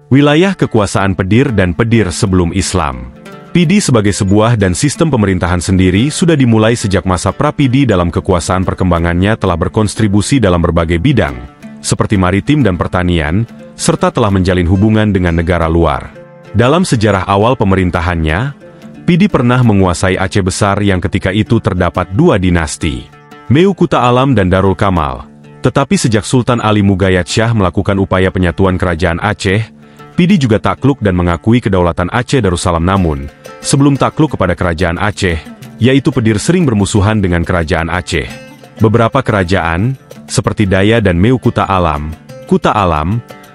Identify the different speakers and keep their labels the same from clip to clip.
Speaker 1: Wilayah kekuasaan Pedir dan Pedir sebelum Islam. Pidi sebagai sebuah dan sistem pemerintahan sendiri sudah dimulai sejak masa pra-Pidi. Dalam kekuasaan perkembangannya telah berkontribusi dalam berbagai bidang, seperti maritim dan pertanian, serta telah menjalin hubungan dengan negara luar. Dalam sejarah awal pemerintahannya, Pidi pernah menguasai Aceh Besar yang ketika itu terdapat dua dinasti, Meu Kuta Alam dan Darul Kamal. Tetapi sejak Sultan Ali Mugayat Shah melakukan upaya penyatuan kerajaan Aceh, Pidi juga takluk dan mengakui kedaulatan Aceh Darussalam. Namun, sebelum takluk kepada kerajaan Aceh, yaitu Pedir sering bermusuhan dengan kerajaan Aceh. Beberapa kerajaan, seperti Daya dan Meu Kuta Alam,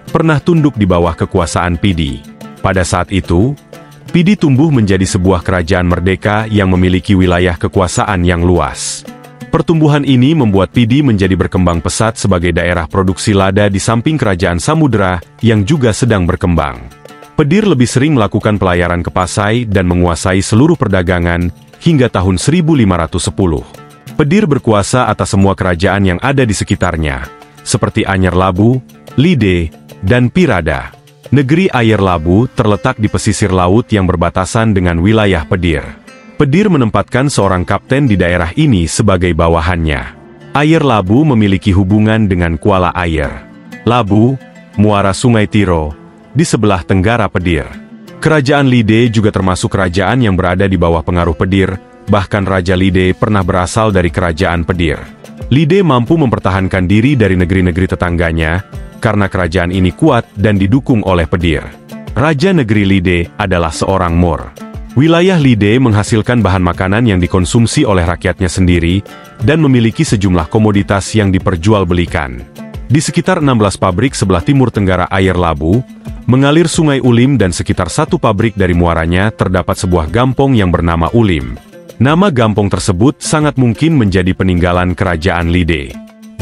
Speaker 1: pernah tunduk di bawah kekuasaan Pidi. Pada saat itu, Pidi tumbuh menjadi sebuah kerajaan merdeka yang memiliki wilayah kekuasaan yang luas. Pertumbuhan ini membuat Pidi menjadi berkembang pesat sebagai daerah produksi lada di samping kerajaan Samudra yang juga sedang berkembang. Pedir lebih sering melakukan pelayaran ke Pasai dan menguasai seluruh perdagangan hingga tahun 1510. Pedir berkuasa atas semua kerajaan yang ada di sekitarnya, seperti Anyar Labu, Lide, dan Pirada. Negeri Ayer Labu terletak di pesisir laut yang berbatasan dengan wilayah Pedir. Pedir menempatkan seorang kapten di daerah ini sebagai bawahannya. Ayer Labu memiliki hubungan dengan Kuala Ayer Labu, muara Sungai Tiro, di sebelah tenggara Pedir. Kerajaan Lide juga termasuk kerajaan yang berada di bawah pengaruh Pedir, bahkan Raja Lide pernah berasal dari kerajaan Pedir. Lide mampu mempertahankan diri dari negeri-negeri tetangganya, karena kerajaan ini kuat dan didukung oleh Pedir. Raja negeri Lide adalah seorang Moor. Wilayah Lide menghasilkan bahan makanan yang dikonsumsi oleh rakyatnya sendiri, dan memiliki sejumlah komoditas yang diperjualbelikan. Di sekitar 16 pabrik sebelah timur tenggara Ayer Labu, mengalir Sungai Ulim dan sekitar satu pabrik dari muaranya terdapat sebuah gampong yang bernama Ulim. Nama gampong tersebut sangat mungkin menjadi peninggalan kerajaan Lide.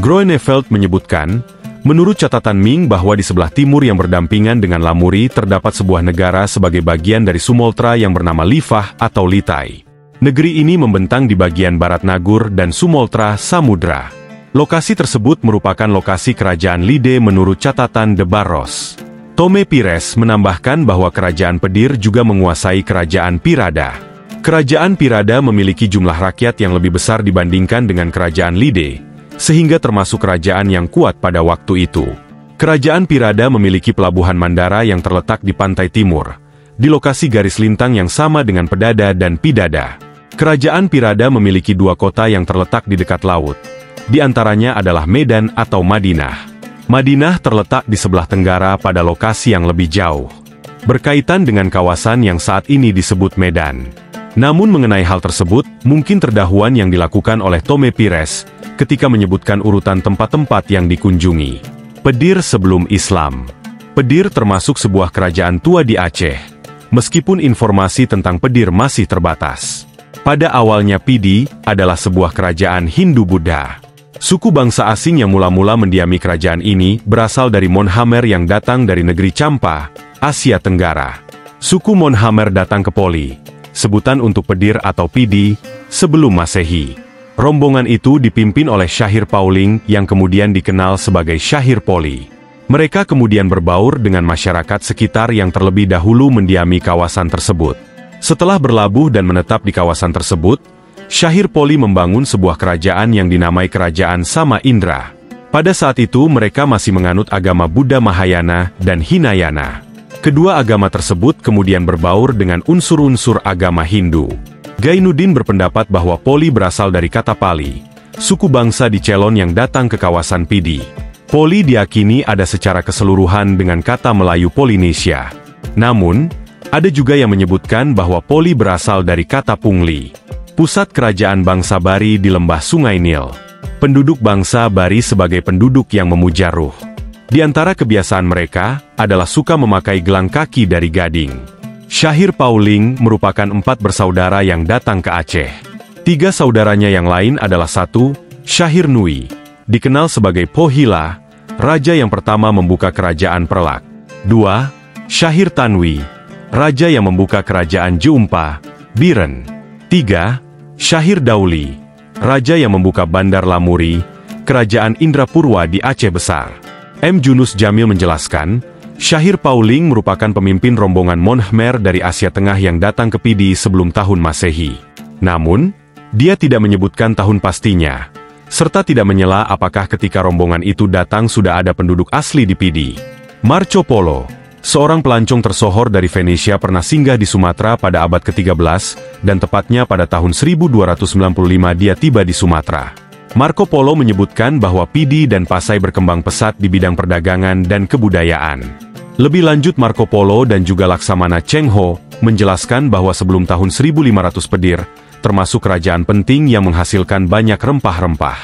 Speaker 1: Groeneveld menyebutkan, menurut catatan Ming bahwa di sebelah timur yang berdampingan dengan Lamuri terdapat sebuah negara sebagai bagian dari Sumatra yang bernama Lifah atau Litai. Negeri ini membentang di bagian barat Nagur dan Sumatra Samudra. Lokasi tersebut merupakan lokasi kerajaan Lide menurut catatan De Barros. Tome Pires menambahkan bahwa kerajaan Pedir juga menguasai kerajaan Pirada. Kerajaan Pirada memiliki jumlah rakyat yang lebih besar dibandingkan dengan kerajaan Lide, sehingga termasuk kerajaan yang kuat pada waktu itu. Kerajaan Pirada memiliki pelabuhan Mandara yang terletak di pantai timur, di lokasi garis lintang yang sama dengan Pedada dan Pidada. Kerajaan Pirada memiliki dua kota yang terletak di dekat laut. Di antaranya adalah Medan atau Madinah. Madinah terletak di sebelah tenggara pada lokasi yang lebih jauh, berkaitan dengan kawasan yang saat ini disebut Medan. Namun mengenai hal tersebut, mungkin terdahuluan yang dilakukan oleh Tome Pires, ketika menyebutkan urutan tempat-tempat yang dikunjungi. Pedir sebelum Islam. Pedir termasuk sebuah kerajaan tua di Aceh, meskipun informasi tentang Pedir masih terbatas. Pada awalnya Pidi adalah sebuah kerajaan Hindu-Buddha. Suku bangsa asing yang mula-mula mendiami kerajaan ini berasal dari Monhamer yang datang dari negeri Champa, Asia Tenggara. Suku Monhamer datang ke Poli, sebutan untuk Pedir atau Pidi, sebelum Masehi. Rombongan itu dipimpin oleh Syahir Pauling yang kemudian dikenal sebagai Syahir Poli. Mereka kemudian berbaur dengan masyarakat sekitar yang terlebih dahulu mendiami kawasan tersebut. Setelah berlabuh dan menetap di kawasan tersebut, Syahir Poli membangun sebuah kerajaan yang dinamai Kerajaan Sama Indra. Pada saat itu mereka masih menganut agama Buddha Mahayana dan Hinayana. Kedua agama tersebut kemudian berbaur dengan unsur-unsur agama Hindu. Gainuddin berpendapat bahwa Poli berasal dari kata Pali, suku bangsa di Celon yang datang ke kawasan Pidi. Poli diakini ada secara keseluruhan dengan kata Melayu Polinesia. Namun, ada juga yang menyebutkan bahwa Poli berasal dari kata Pungli, pusat kerajaan bangsa Bari di lembah Sungai Nil. Penduduk bangsa Bari sebagai penduduk yang memuja ruh. Di antara kebiasaan mereka adalah suka memakai gelang kaki dari gading. Syahir Pauling merupakan 4 bersaudara yang datang ke Aceh. 3 saudaranya yang lain adalah 1. Syahir Nui, dikenal sebagai Pohila, raja yang pertama membuka kerajaan Perlak. 2. Syahir Tanwi, raja yang membuka kerajaan Jumpa, Biren. 3. Syahir Dauli, raja yang membuka Bandar Lamuri, kerajaan Indrapurwa di Aceh Besar. M. Junus Jamil menjelaskan, Syahir Pauling merupakan pemimpin rombongan Mon Khmer dari Asia Tengah yang datang ke Pidi sebelum tahun Masehi. Namun, dia tidak menyebutkan tahun pastinya, serta tidak menyela apakah ketika rombongan itu datang sudah ada penduduk asli di Pidi. Marco Polo, seorang pelancong tersohor dari Venesia, pernah singgah di Sumatera pada abad ke-13, dan tepatnya pada tahun 1295 dia tiba di Sumatera. Marco Polo menyebutkan bahwa Pidi dan Pasai berkembang pesat di bidang perdagangan dan kebudayaan. Lebih lanjut, Marco Polo dan juga Laksamana Cheng Ho menjelaskan bahwa sebelum tahun 1500 Pedir, termasuk kerajaan penting yang menghasilkan banyak rempah-rempah.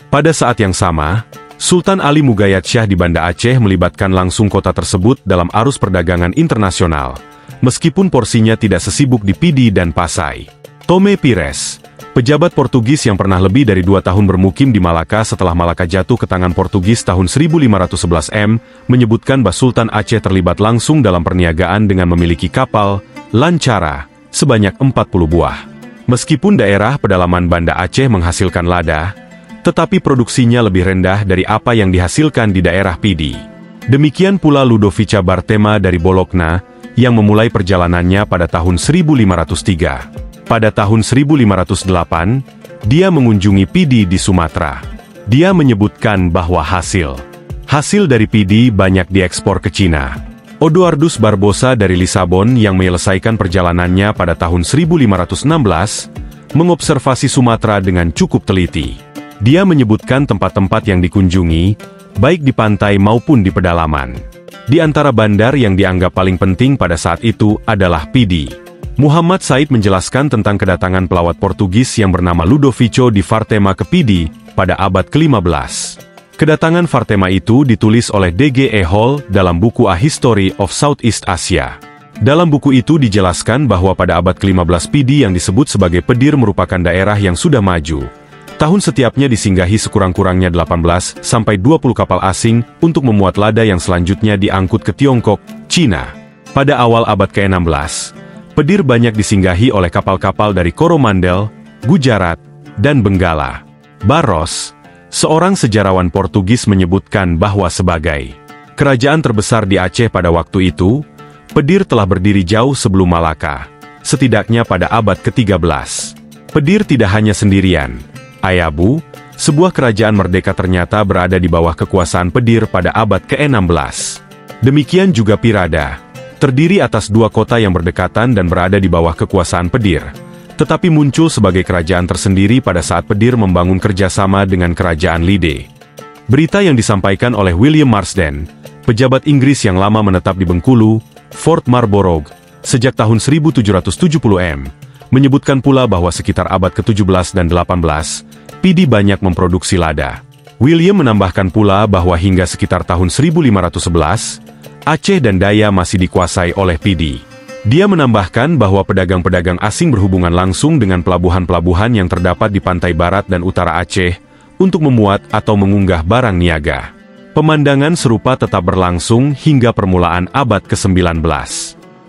Speaker 1: Pada saat yang sama, Sultan Ali Mugayat Shah di Banda Aceh melibatkan langsung kota tersebut dalam arus perdagangan internasional, meskipun porsinya tidak sesibuk di Pidi dan Pasai. Tome Pires, pejabat Portugis yang pernah lebih dari 2 tahun bermukim di Malaka setelah Malaka jatuh ke tangan Portugis tahun 1511 menyebutkan bahwa Sultan Aceh terlibat langsung dalam perniagaan dengan memiliki kapal, lancara, sebanyak 40 buah. Meskipun daerah pedalaman Banda Aceh menghasilkan lada, tetapi produksinya lebih rendah dari apa yang dihasilkan di daerah Pidi. Demikian pula Ludovica Bartema dari Bologna, yang memulai perjalanannya pada tahun 1503. Pada tahun 1508, dia mengunjungi Pidi di Sumatera. Dia menyebutkan bahwa hasil dari Pidi banyak diekspor ke Cina. Odoardus Barbosa dari Lisabon yang menyelesaikan perjalanannya pada tahun 1516, mengobservasi Sumatera dengan cukup teliti. Dia menyebutkan tempat-tempat yang dikunjungi, baik di pantai maupun di pedalaman. Di antara bandar yang dianggap paling penting pada saat itu adalah Pidi. Muhammad Said menjelaskan tentang kedatangan pelawat Portugis yang bernama Ludovico di Vartema ke Pidi pada abad ke-15. Kedatangan Vartema itu ditulis oleh D.G.E. Hall dalam buku A History of Southeast Asia. Dalam buku itu dijelaskan bahwa pada abad ke-15 Pidi yang disebut sebagai Pedir merupakan daerah yang sudah maju. Tahun setiapnya disinggahi sekurang-kurangnya 18-20 kapal asing untuk memuat lada yang selanjutnya diangkut ke Tiongkok, Cina. Pada awal abad ke-16, Pedir banyak disinggahi oleh kapal-kapal dari Coromandel, Gujarat, dan Benggala. Barros, seorang sejarawan Portugis, menyebutkan bahwa sebagai kerajaan terbesar di Aceh pada waktu itu, Pedir telah berdiri jauh sebelum Malaka, setidaknya pada abad ke-13. Pedir tidak hanya sendirian. Ayabu, sebuah kerajaan merdeka, ternyata berada di bawah kekuasaan Pedir pada abad ke-16. Demikian juga Pirada, terdiri atas 2 kota yang berdekatan dan berada di bawah kekuasaan Pedir, tetapi muncul sebagai kerajaan tersendiri pada saat Pedir membangun kerjasama dengan kerajaan Lide. Berita yang disampaikan oleh William Marsden, pejabat Inggris yang lama menetap di Bengkulu, Fort Marlborough, sejak tahun 1770 menyebutkan pula bahwa sekitar abad ke-17 dan 18, Pidi banyak memproduksi lada. William menambahkan pula bahwa hingga sekitar tahun 1511, Aceh dan Daya masih dikuasai oleh Pidi. Dia menambahkan bahwa pedagang-pedagang asing berhubungan langsung dengan pelabuhan-pelabuhan yang terdapat di pantai barat dan utara Aceh untuk memuat atau mengunggah barang niaga. Pemandangan serupa tetap berlangsung hingga permulaan abad ke-19.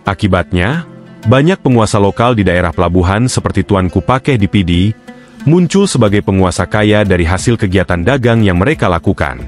Speaker 1: Akibatnya, banyak penguasa lokal di daerah pelabuhan seperti Tuanku Pakeh di Pidi, muncul sebagai penguasa kaya dari hasil kegiatan dagang yang mereka lakukan.